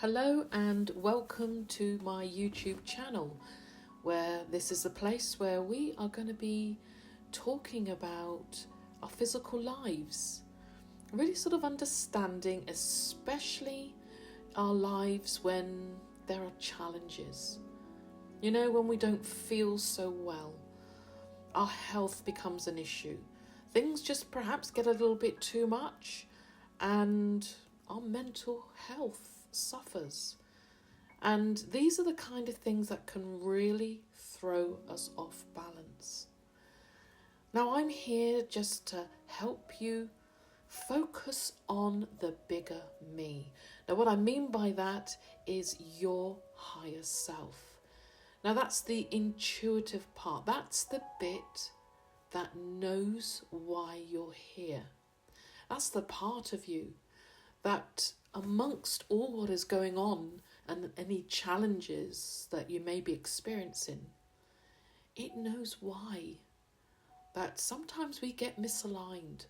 Hello and welcome to my YouTube channel, where this is the place where we are going to be talking about our physical lives, really sort of understanding especially our lives when there are challenges. You know, when we don't feel so well, our health becomes an issue. Things just perhaps get a little bit too much and our mental health suffers. And these are the kind of things that can really throw us off balance. Now, I'm here just to help you focus on the bigger me. Now, what I mean by that is your higher self. Now, that's the intuitive part. That's the bit that knows why you're here. That's the part of you that amongst all what is going on and any challenges that you may be experiencing, it knows why. That sometimes we get misaligned.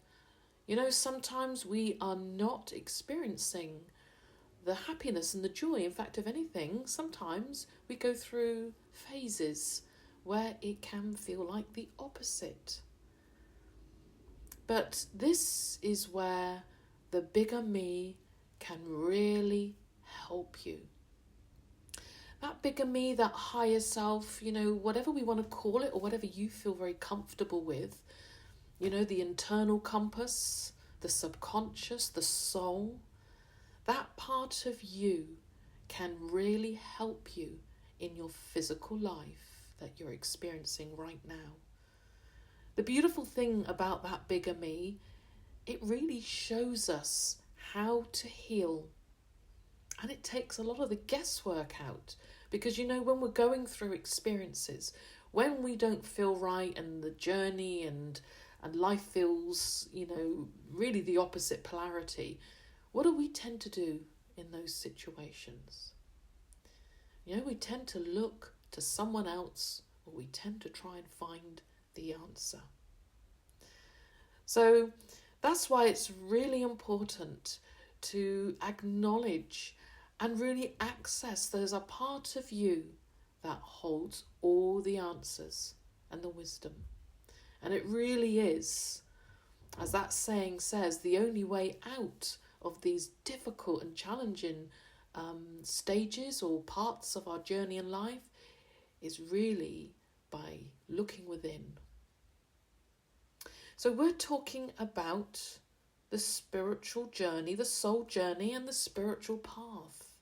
You know, sometimes we are not experiencing the happiness and the joy. In fact, if anything, sometimes we go through phases where it can feel like the opposite. But this is where the bigger me can really help you. That bigger me, that higher self, you know, whatever we want to call it or whatever you feel very comfortable with, you know, the internal compass, the subconscious, the soul, that part of you can really help you in your physical life that you're experiencing right now. The beautiful thing about that bigger me, it really shows us how to heal. And it takes a lot of the guesswork out. Because, you know, when we're going through experiences, when we don't feel right and the journey and life feels, you know, really the opposite polarity, what do we tend to do in those situations? You know, we tend to look to someone else, or we tend to try and find the answer. So that's why it's really important to acknowledge and really access there's a part of you that holds all the answers and the wisdom. And it really is, as that saying says, the only way out of these difficult and challenging stages or parts of our journey in life is really by looking within. So we're talking about the spiritual journey, the soul journey, and the spiritual path.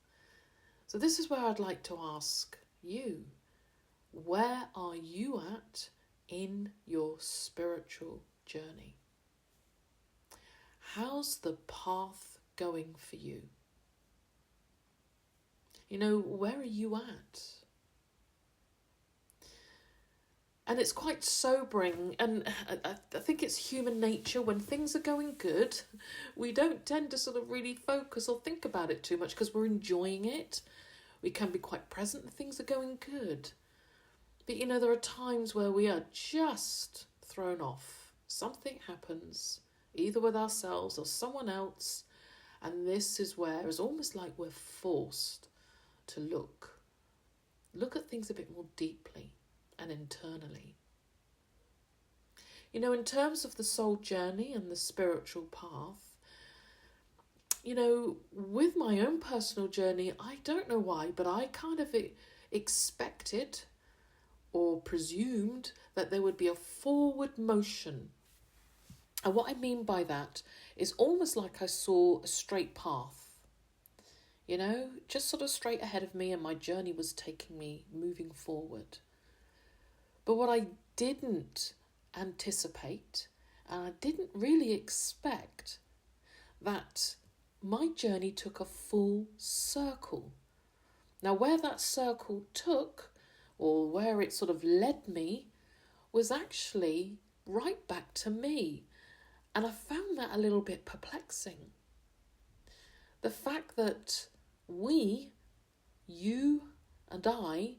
So this is where I'd like to ask you, where are you at in your spiritual journey? How's the path going for you? You know, where are you at? And it's quite sobering, and I think it's human nature. When things are going good, we don't tend to sort of really focus or think about it too much because we're enjoying it. We can be quite present and things are going good. But, you know, there are times where we are just thrown off. Something happens, either with ourselves or someone else, and this is where it's almost like we're forced to look at things a bit more deeply and internally. You know, in terms of the soul journey and the spiritual path, you know, with my own personal journey, I don't know why, but I kind of expected or presumed that there would be a forward motion. And what I mean by that is almost like I saw a straight path, you know, just sort of straight ahead of me, and my journey was taking me moving forward. But what I didn't anticipate, and I didn't really expect, that my journey took a full circle. Now, where that circle took, or where it sort of led me, was actually right back to me. And I found that a little bit perplexing. The fact that we, you and I,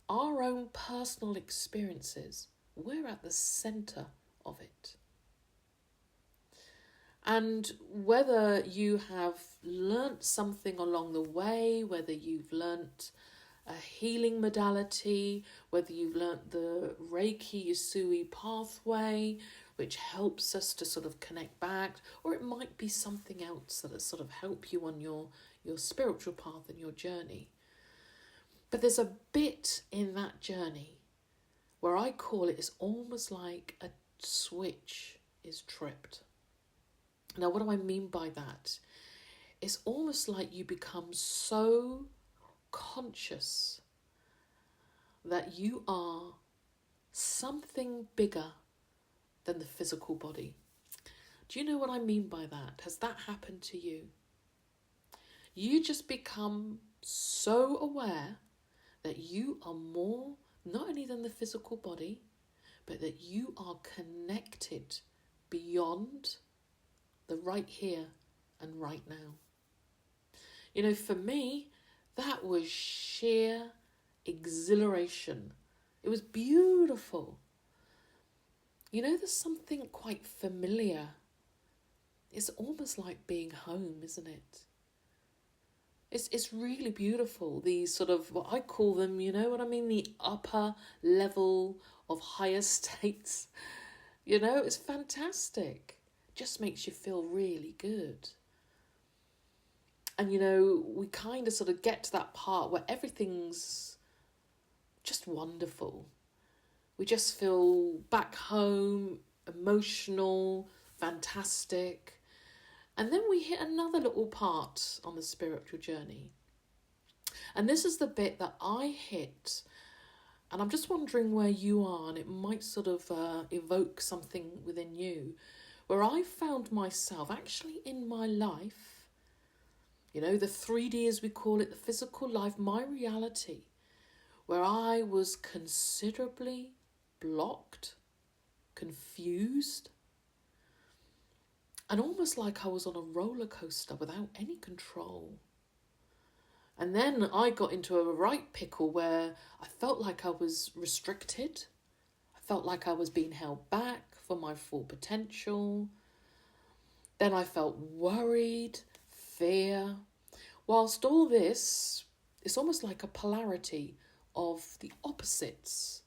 our own personal experiences, we're at the centre of it. And whether you have learnt something along the way, whether you've learnt a healing modality, whether you've learnt the Reiki Yusui pathway, which helps us to sort of connect back, or it might be something else that'll sort of help you on your spiritual path and your journey. But there's a bit in that journey where I call it, it's almost like a switch is tripped. Now, what do I mean by that? It's almost like you become so conscious that you are something bigger than the physical body. Do you know what I mean by that? Has that happened to you? You just become so aware that you are more, not only than the physical body, but that you are connected beyond the right here and right now. You know, for me, that was sheer exhilaration. It was beautiful. You know, there's something quite familiar. It's almost like being home, isn't it? It's really beautiful. These sort of, what I call them, you know what I mean? The upper level of higher states. You know, it's fantastic. Just makes you feel really good. And, you know, we kind of sort of get to that part where everything's just wonderful. We just feel back home, emotional, fantastic. And then we hit another little part on the spiritual journey. And this is the bit that I hit. And I'm just wondering where you are, and it might sort of evoke something within you. Where I found myself actually in my life, you know, the 3D as we call it, the physical life, my reality, where I was considerably blocked, confused, and almost like I was on a roller coaster without any control. And then I got into a right pickle where I felt like I was restricted. I felt like I was being held back for my full potential. Then I felt worried, fear. Whilst all this, it's almost like a polarity of the opposites.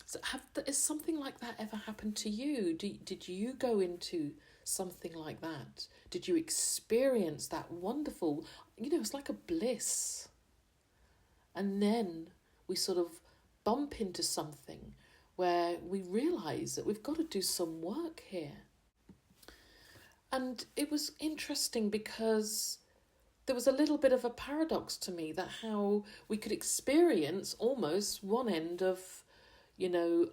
So is something like that ever happened to you? Did you go into something like that? Did you experience that wonderful, you know, it's like a bliss. And then we sort of bump into something where we realise that we've got to do some work here. And it was interesting because there was a little bit of a paradox to me that how we could experience almost one end of, you know,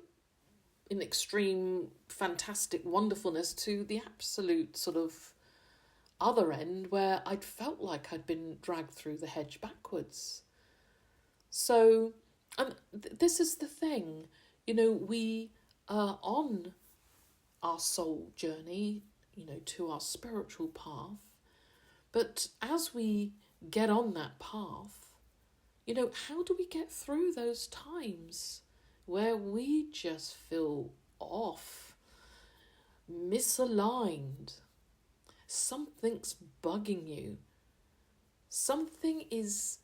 in extreme fantastic wonderfulness to the absolute sort of other end where I'd felt like I'd been dragged through the hedge backwards. So, this is the thing, you know, we are on our soul journey, you know, to our spiritual path. But as we get on that path, you know, how do we get through those times where we just feel off, misaligned? Something's bugging you. Something is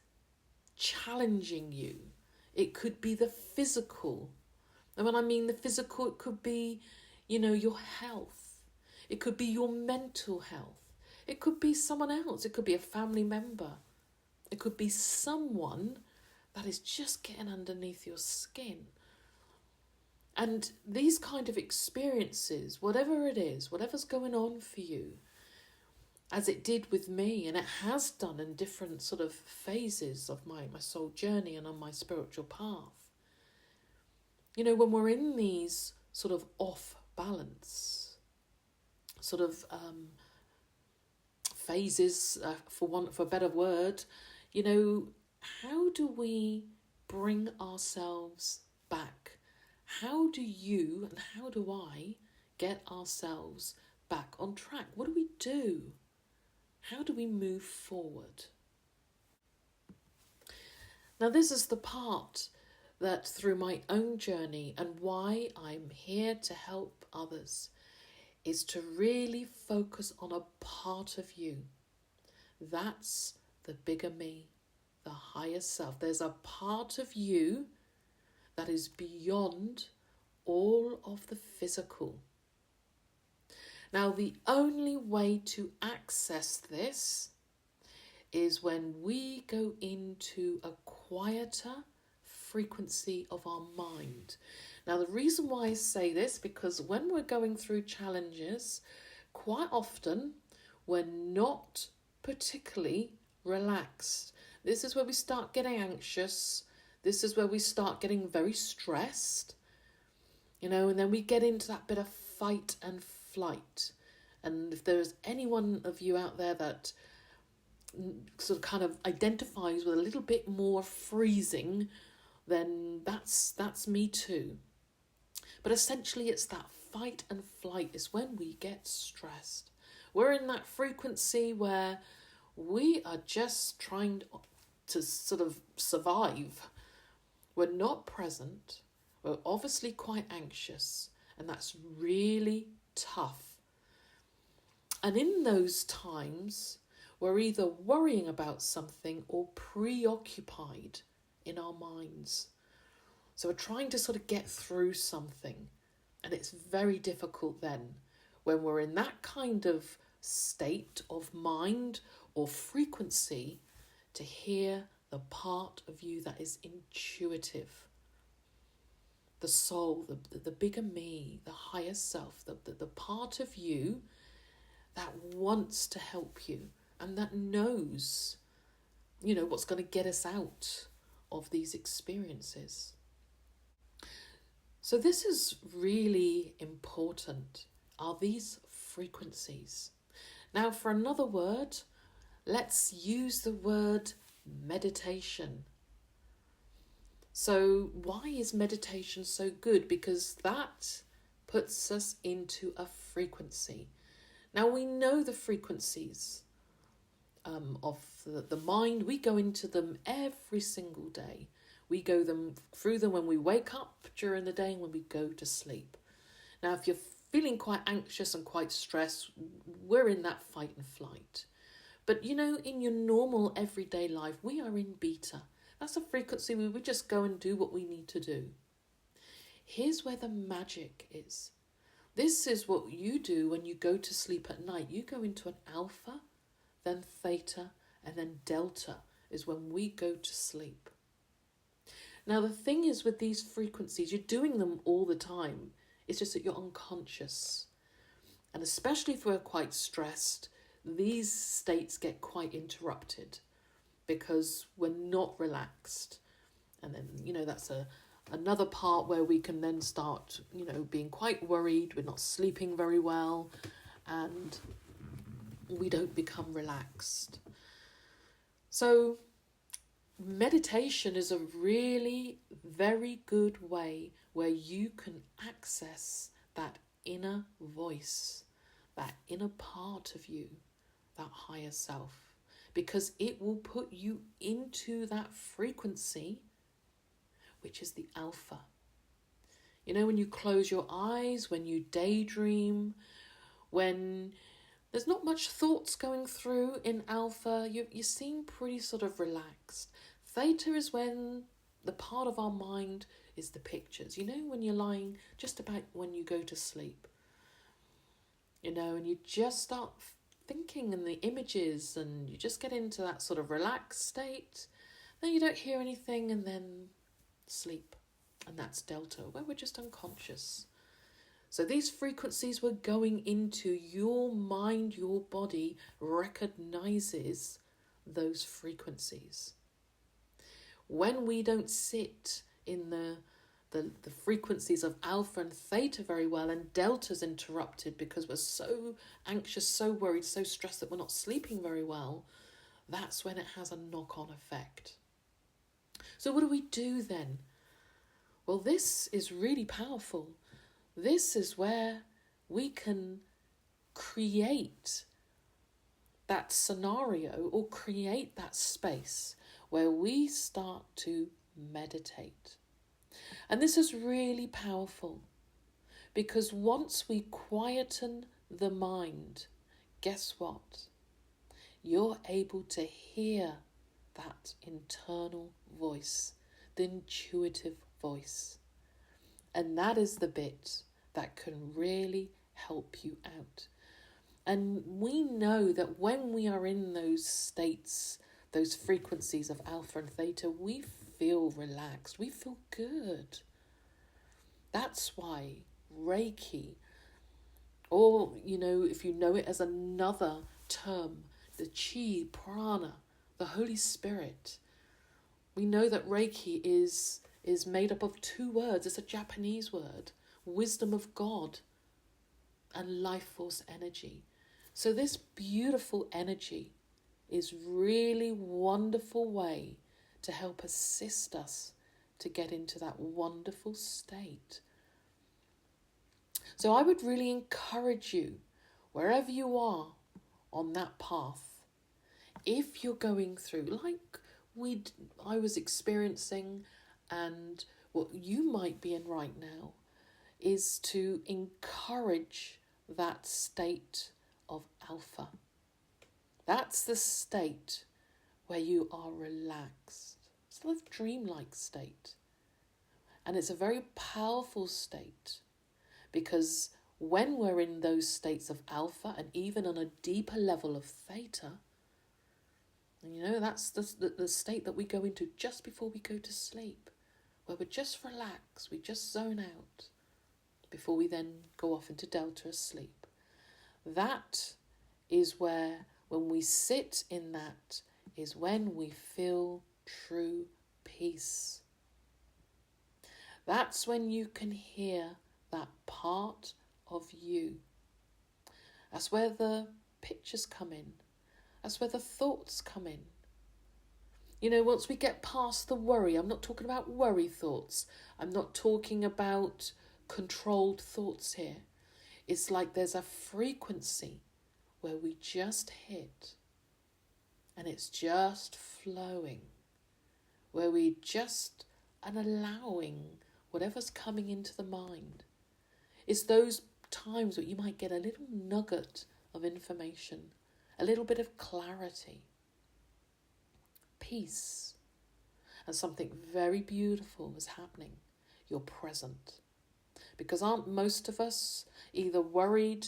challenging you. It could be the physical. And when I mean the physical, it could be, you know, your health. It could be your mental health. It could be someone else. It could be a family member. It could be someone that is just getting underneath your skin. And these kind of experiences, whatever it is, whatever's going on for you, as it did with me, and it has done in different sort of phases of my soul journey and on my spiritual path. You know, when we're in these sort of off balance, sort of phases, for a better word, you know, how do we bring ourselves back? How do you and how do I get ourselves back on track? What do we do? How do we move forward? Now, this is the part that through my own journey and why I'm here to help others is to really focus on a part of you. That's the bigger me, the higher self. There's a part of you that is beyond all of the physical. Now, the only way to access this is when we go into a quieter frequency of our mind. Now, the reason why I say this, because when we're going through challenges, quite often we're not particularly relaxed. This is where we start getting anxious. This is where we start getting very stressed, and then we get into that bit of fight and flight. And if there's any one of you out there that sort of kind of identifies with a little bit more freezing, then that's me too. But essentially it's that fight and flight is when we get stressed. We're in that frequency where we are just trying to sort of survive. We're not present. We're obviously quite anxious, and that's really tough. And in those times, we're either worrying about something or preoccupied in our minds. So we're trying to sort of get through something, and it's very difficult then when we're in that kind of state of mind or frequency to hear the part of you that is intuitive. The soul, the bigger me, the higher self, the part of you that wants to help you and that knows, what's going to get us out of these experiences. So this is really important, are these frequencies. Now, for another word, let's use the word meditation. So why is meditation so good? Because that puts us into a frequency. Now, we know the frequencies of the mind. We go into them every single day. We go through them when we wake up during the day and when we go to sleep. Now, if you're feeling quite anxious and quite stressed, we're in that fight and flight. But, in your normal everyday life, we are in beta. That's a frequency where we just go and do what we need to do. Here's where the magic is. This is what you do when you go to sleep at night. You go into an alpha, then theta, and then delta is when we go to sleep. Now, the thing is with these frequencies, you're doing them all the time. It's just that you're unconscious. And especially if we're quite stressed, these states get quite interrupted because we're not relaxed. And then, that's another part where we can then start, being quite worried. We're not sleeping very well and we don't become relaxed. So meditation is a really very good way where you can access that inner voice, that inner part of you, that higher self, because it will put you into that frequency, which is the alpha. When you close your eyes, when you daydream, when there's not much thoughts going through in alpha, you seem pretty sort of relaxed. Theta is when the part of our mind is the pictures. When you're lying, just about when you go to sleep. And you just start thinking in the images and you just get into that sort of relaxed state. Then you don't hear anything and then sleep. And that's delta, where we're just unconscious. So these frequencies we're going into, your mind, your body recognizes those frequencies. When we don't sit in the frequencies of alpha and theta very well, and delta's interrupted because we're so anxious, so worried, so stressed that we're not sleeping very well, that's when it has a knock-on effect. So what do we do then? Well, this is really powerful. This is where we can create that scenario or create that space where we start to meditate. And this is really powerful Because once we quieten the mind, guess what? You're able to hear that internal voice, the intuitive voice. And that is the bit that can really help you out. And we know that when we are in those states, those frequencies of alpha and theta, we feel relaxed, we feel good. That's why Reiki, or, if you know it as another term, the chi, prana, the Holy Spirit, we know that Reiki is made up of two words. It's a Japanese word, wisdom of God and life force energy. So this beautiful energy is really wonderful way to help assist us to get into that wonderful state. So I would really encourage you, wherever you are on that path, if you're going through, like I was experiencing, and what you might be in right now, is to encourage that state of alpha. That's the state where you are relaxed. It's a dreamlike state. And it's a very powerful state, because when we're in those states of alpha and even on a deeper level of theta, and that's the state that we go into just before we go to sleep, where we just relax, we just zone out before we then go off into delta asleep. That is where, when we sit in that, is when we feel true peace. That's when you can hear that part of you. That's where the pictures come in. That's where the thoughts come in. Once we get past the worry, I'm not talking about worry thoughts. I'm not talking about controlled thoughts here. It's like there's a frequency where we just hit and it's just flowing, where we just are allowing whatever's coming into the mind. It's those times where you might get a little nugget of information, a little bit of clarity, peace, and something very beautiful is happening. You're present. Because aren't most of us either worried,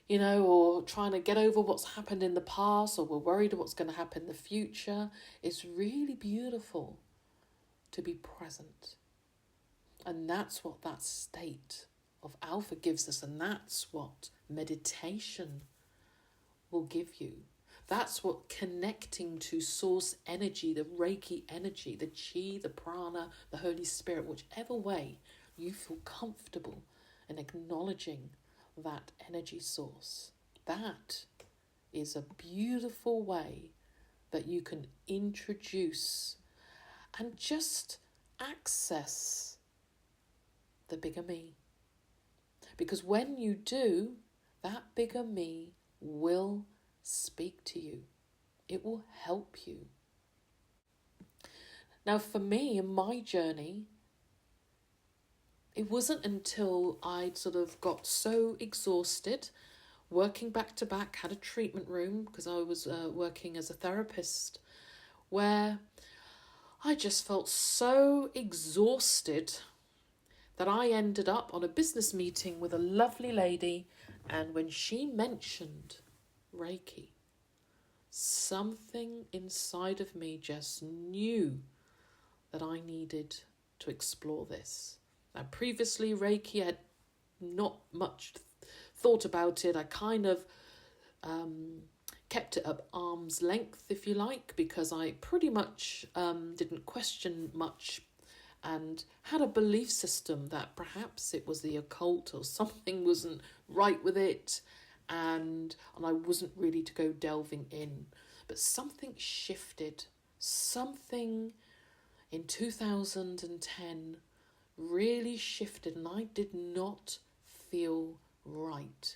or trying to get over what's happened in the past, or we're worried what's going to happen in the future? It's really beautiful to be present. And that's what that state of alpha gives us, and that's what meditation will give you. That's what connecting to source energy, the Reiki energy, the chi, the prana, the Holy Spirit, whichever way you feel comfortable in acknowledging that energy source. That is a beautiful way that you can introduce and just access the bigger me. Because when you do, that bigger me will speak to you. It will help you. Now, for me, in my journey, it wasn't until I'd sort of got so exhausted, working back to back, had a treatment room because I was working as a therapist, where I just felt so exhausted that I ended up on a business meeting with a lovely lady, and when she mentioned Reiki, something inside of me just knew that I needed to explore this. Now, previously, Reiki, I had not much thought about it. I kind of kept it at arm's length, if you like, because I pretty much didn't question much and had a belief system that perhaps it was the occult or something wasn't right with it, and I wasn't really to go delving in. But something shifted. Something in 2010 really shifted, and I did not feel right.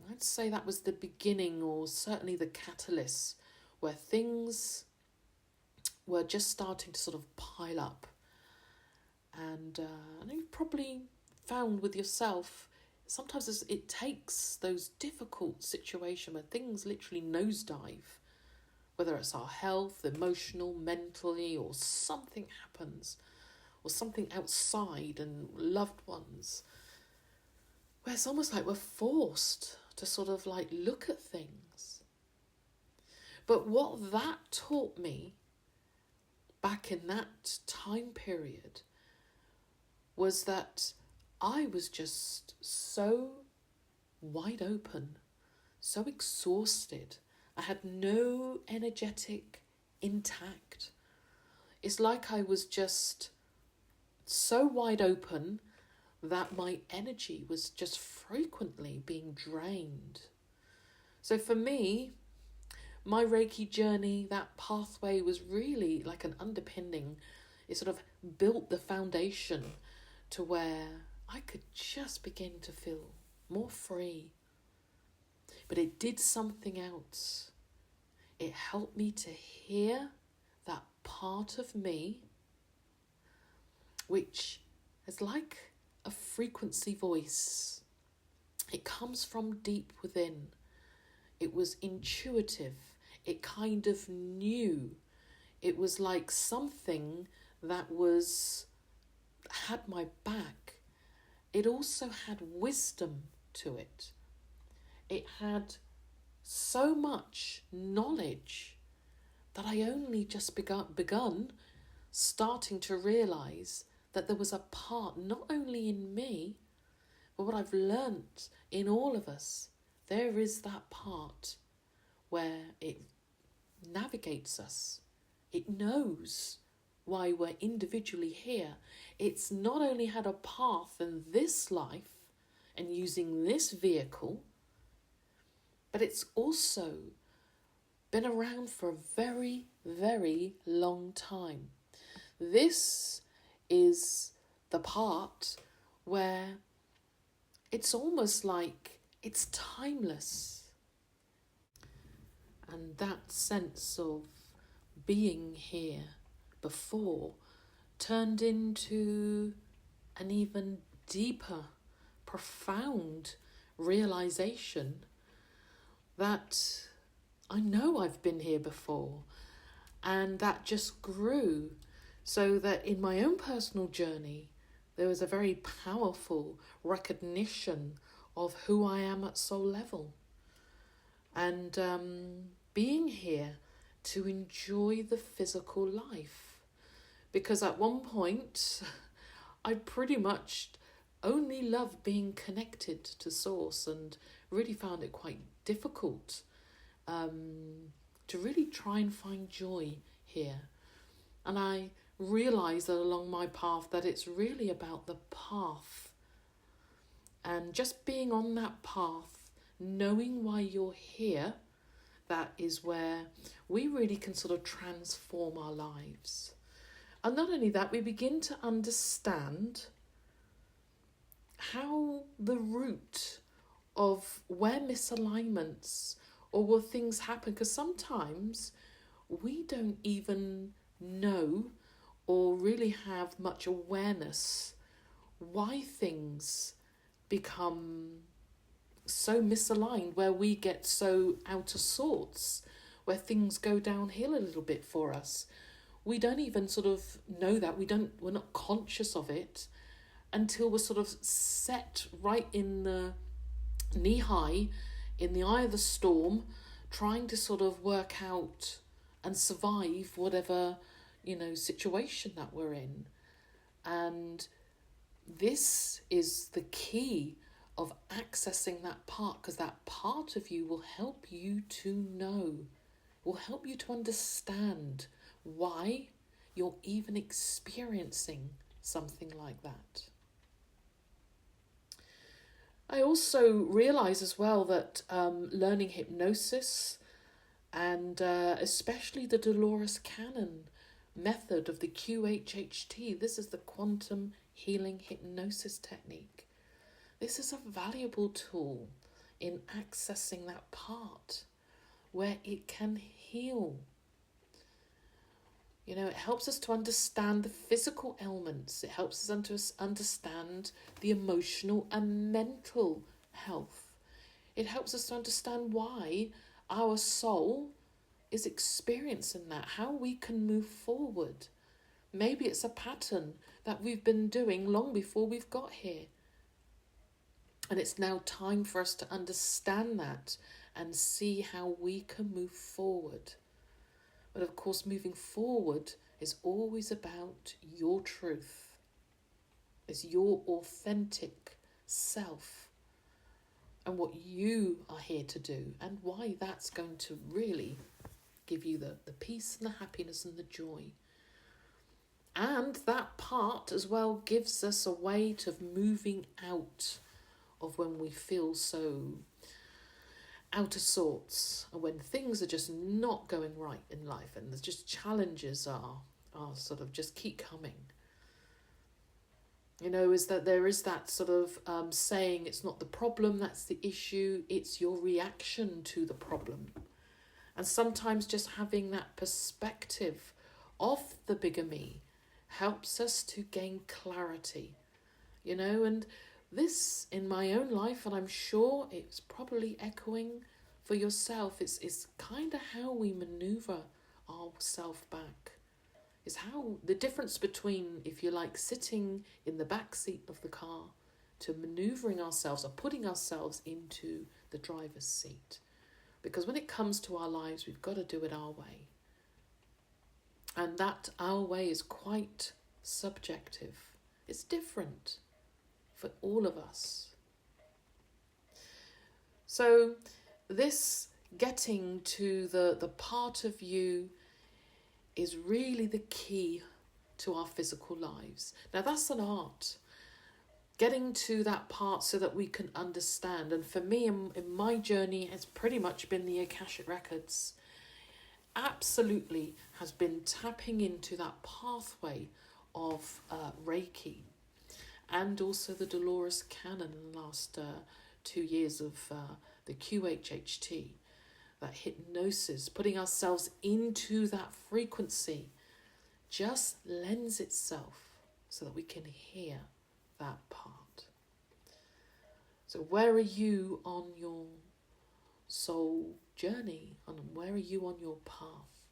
I'd say that was the beginning, or certainly the catalyst, where things were just starting to sort of pile up. And you've probably found with yourself, sometimes it takes those difficult situations where things literally nosedive, whether it's our health, emotional, mentally, or something happens, or something outside and loved ones, where it's almost like we're forced to sort of like look at things. But what that taught me back in that time period was that I was just so wide open, so exhausted. I had no energetic intact. It's like I was just so wide open that my energy was just frequently being drained. So for me, my Reiki journey, that pathway was really like an underpinning. It sort of built the foundation to where I could just begin to feel more free. But it did something else. It helped me to hear that part of me, which is like a frequency voice. It comes from deep within. It was intuitive. It kind of knew. It was like something that had my back. It also had wisdom to it. It had so much knowledge that I only just begun starting to realise that there was a part, not only in me, but what I've learnt in all of us. There is that part where it navigates us. It knows why we're individually here. It's not only had a path in this life and using this vehicle, but it's also been around for a very, very long time. This is the part where it's almost like it's timeless. And that sense of being here before turned into an even deeper, profound realization that I know I've been here before, and that just grew, so that in my own personal journey there was a very powerful recognition of who I am at soul level, and being here to enjoy the physical life. Because at one point I pretty much only loved being connected to Source, and really found it quite difficult to really try and find joy here. And I realised that along my path that it's really about the path, and just being on that path, knowing why you're here. That is where we really can sort of transform our lives. And not only that, we begin to understand how the root of where misalignments or where things happen, because sometimes we don't even know or really have much awareness why things become so misaligned, where we get so out of sorts, where things go downhill a little bit for us. We don't even sort of know that. We're not conscious of it until we're sort of set right in the knee high, in the eye of the storm, trying to sort of work out and survive whatever, situation that we're in. And this is the key of accessing that part, because that part of you will help you to know, will help you to understand why you're even experiencing something like that. I also realise as well that learning hypnosis, and especially the Dolores Cannon method of the QHHT, this is the quantum healing hypnosis technique. This is a valuable tool in accessing that part where it can heal. You know, it helps us to understand the physical ailments. It helps us understand the emotional and mental health. It helps us to understand why our soul is experiencing that, how we can move forward. Maybe it's a pattern that we've been doing long before we've got here. And it's now time for us to understand that and see how we can move forward. But of course, moving forward is always about your truth. It's your authentic self and what you are here to do, and why that's going to really give you the peace and the happiness and the joy. And that part as well gives us a way of moving out of when we feel so out of sorts, and when things are just not going right in life, and there's just challenges are sort of just keep coming. You know, is that there is that sort of saying, it's not the problem that's the issue, it's your reaction to the problem. And sometimes just having that perspective of the bigger me helps us to gain clarity, you know. And this in my own life, and I'm sure it's probably echoing for yourself, it's kind of how we maneuver ourselves back. Is how the difference between, if you like, sitting in the back seat of the car to manoeuvring ourselves or putting ourselves into the driver's seat. Because when it comes to our lives, we've got to do it our way. And that our way is quite subjective. It's different for all of us. So this getting to the part of you is really the key to our physical lives. Now that's an art. Getting to that part so that we can understand. And for me, in my journey, it's pretty much been the AKASHIC records. Absolutely has been tapping into that pathway of Reiki, and also the Dolores Cannon in the last 2 years of the QHHT, that hypnosis, putting ourselves into that frequency, just lends itself so that we can hear that part. So where are you on your soul journey, and where are you on your path?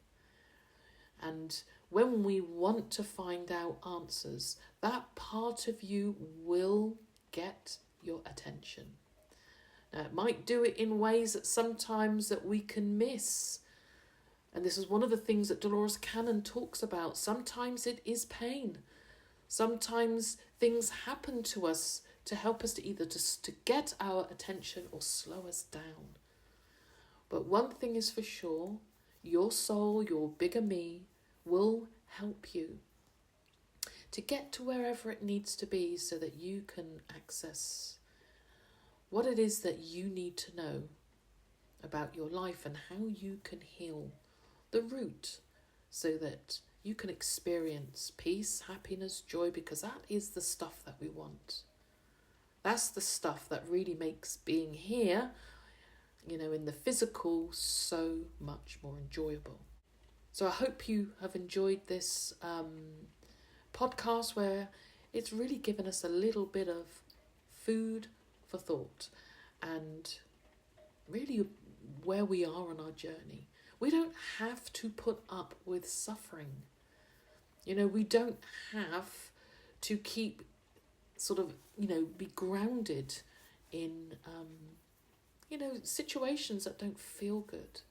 And when we want to find out answers, that part of you will get your attention. Now, it might do it in ways that sometimes that we can miss. And this is one of the things that Dolores Cannon talks about. Sometimes it is pain. Sometimes things happen to us to help us to either to get our attention or slow us down. But one thing is for sure, your soul, your bigger me, will help you to get to wherever it needs to be so that you can access what it is that you need to know about your life and how you can heal the root so that you can experience peace, happiness, joy, because that is the stuff that we want. That's the stuff that really makes being here, you know, in the physical, so much more enjoyable. So I hope you have enjoyed this podcast where it's really given us a little bit of food for thought and really where we are on our journey. We don't have to put up with suffering. You know, we don't have to keep sort of, you know, be grounded in, you know, situations that don't feel good.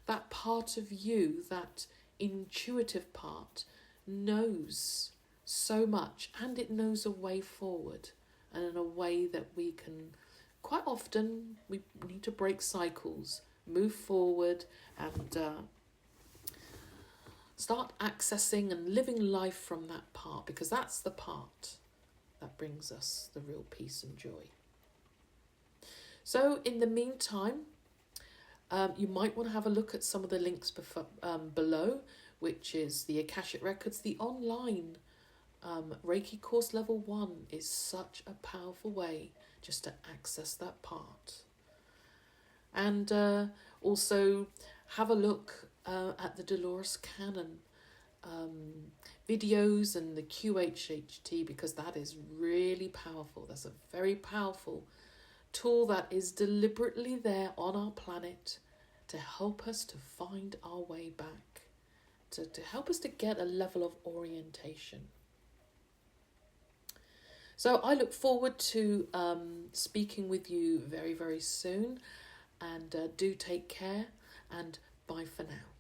That part of you, that intuitive part, knows so much, and it knows a way forward, and in a way that we can, quite often, we need to break cycles, move forward, and start accessing and living life from that part, because that's the part that brings us the real peace and joy. So in the meantime, you might want to have a look at some of the links below, which is the Akashic Records. The online Reiki course level 1 is such a powerful way just to access that part. And also have a look at the Dolores Cannon videos and the QHHT, because that is really powerful. That's a very powerful tool that is deliberately there on our planet to help us to find our way back, to help us to get a level of orientation. So I look forward to speaking with you very, very soon, and do take care, and bye for now.